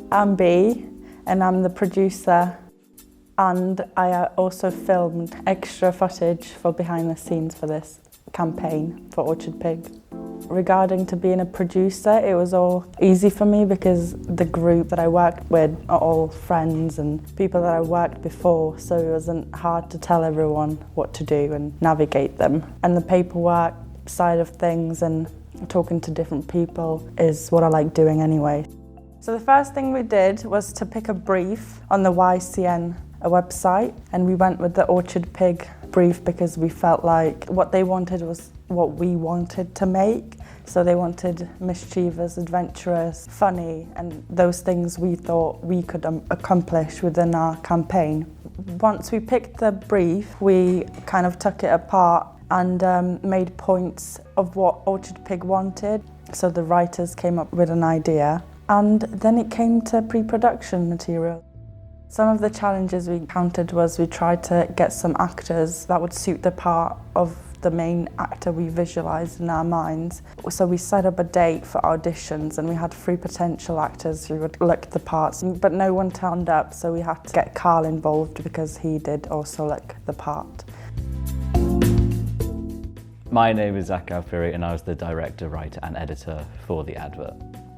I'm B, and I'm the producer, and I also filmed extra footage for behind the scenes for this campaign for Orchard Pig. Regarding to being a producer, it was all easy for me because the group that I worked with are all friends and people that I worked before, so it wasn't hard to tell everyone what to do and navigate them. And the paperwork side of things and talking to different people is what I like doing anyway. So the first thing we did was to pick a brief on the YCN website, and we went with the Orchard Pig brief because we felt like what they wanted was what we wanted to make. So they wanted mischievous, adventurous, funny, and those things we thought we could accomplish within our campaign. Once we picked the brief, we kind of took it apart and made points of what Orchard Pig wanted. So the writers came up with an idea, and then it came to pre-production material. Some of the challenges we encountered was we tried to get some actors that would suit the part of the main actor we visualised in our minds. So we set up a date for auditions, and we had 3 potential actors who would look the parts, but no one turned up, so we had to get Carl involved because he did also look the part. My name is Zach Alfieri, and I was the director, writer and editor for the advert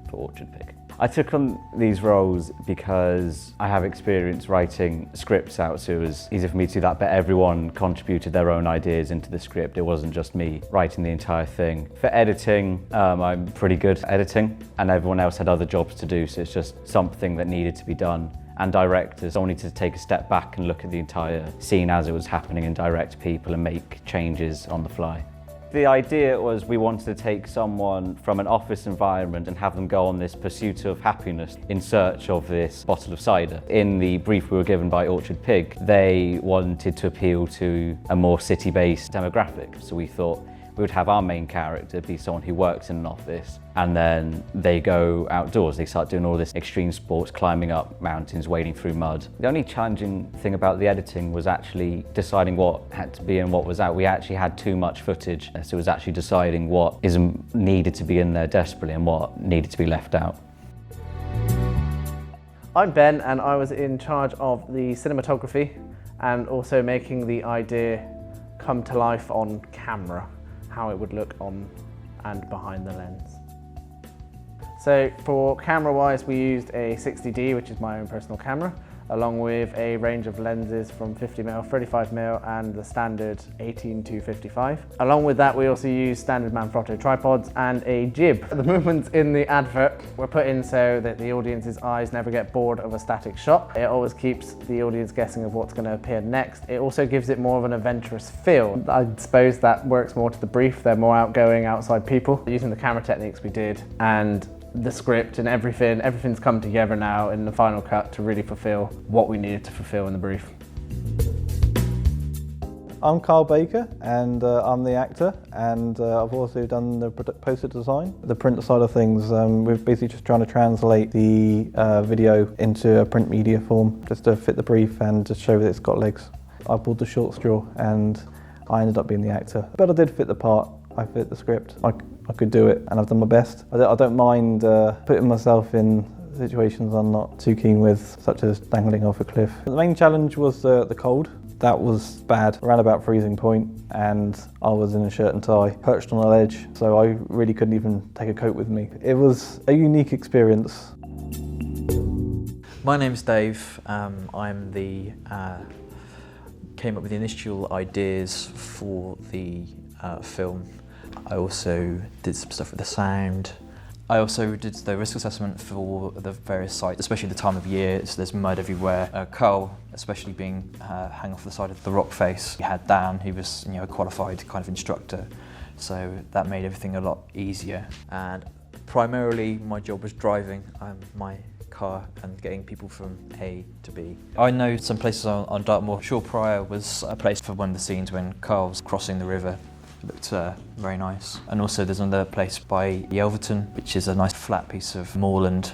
for Orchard Pig. I took on these roles because I have experience writing scripts out, so it was easy for me to do that, but everyone contributed their own ideas into the script. It wasn't just me writing the entire thing. For editing, I'm pretty good at editing, and everyone else had other jobs to do, so it's just something that needed to be done. And directors all need to take a step back and look at the entire scene as it was happening and direct people and make changes on the fly. The idea was we wanted to take someone from an office environment and have them go on this pursuit of happiness in search of this bottle of cider. In the brief we were given by Orchard Pig, they wanted to appeal to a more city-based demographic. So we thought we would have our main character be someone who works in an office, and then they go outdoors. They start doing all this extreme sports, climbing up mountains, wading through mud. The only challenging thing about the editing was actually deciding what had to be and what was out. We actually had too much footage, so it was actually deciding what needed to be in there desperately and what needed to be left out. I'm Ben, and I was in charge of the cinematography and also making the idea come to life on camera, how it would look on and behind the lens. So for camera-wise, we used a 60D, which is my own personal camera, along with a range of lenses from 50mm, 35mm and the standard 18 to 55. Along with that, we also use standard Manfrotto tripods and a jib. The movements in the advert were put in so that the audience's eyes never get bored of a static shot. It always keeps the audience guessing of what's going to appear next. It also gives it more of an adventurous feel. I suppose that works more to the brief. They're more outgoing, outside people. Using the camera techniques we did and the script and everything's come together now in the final cut to really fulfill what we needed to fulfill in the brief. I'm Carl Baker, and I'm the actor, and I've also done the poster design. The print side of things, we're basically just trying to translate the video into a print media form just to fit the brief and just show that it's got legs. I pulled the short straw and I ended up being the actor, but I did fit the part. I fit the script. I could do it, and I've done my best. I don't mind putting myself in situations I'm not too keen with, such as dangling off a cliff. The main challenge was the cold. That was bad, around about freezing point, and I was in a shirt and tie, perched on a ledge, so I really couldn't even take a coat with me. It was a unique experience. My name's Dave. I'm the came up with the initial ideas for the film. I also did some stuff with the sound. I also did the risk assessment for the various sites, especially the time of year. So there's mud everywhere. Carl, especially being hung off the side of the rock face. We had Dan, who was a qualified kind of instructor, so that made everything a lot easier. And primarily, my job was driving my car and getting people from A to B. I know some places on Dartmoor. Shore Prior was a place for one of the scenes when Carl was crossing the river. It looked very nice. And also there's another place by Yelverton, which is a nice flat piece of moorland.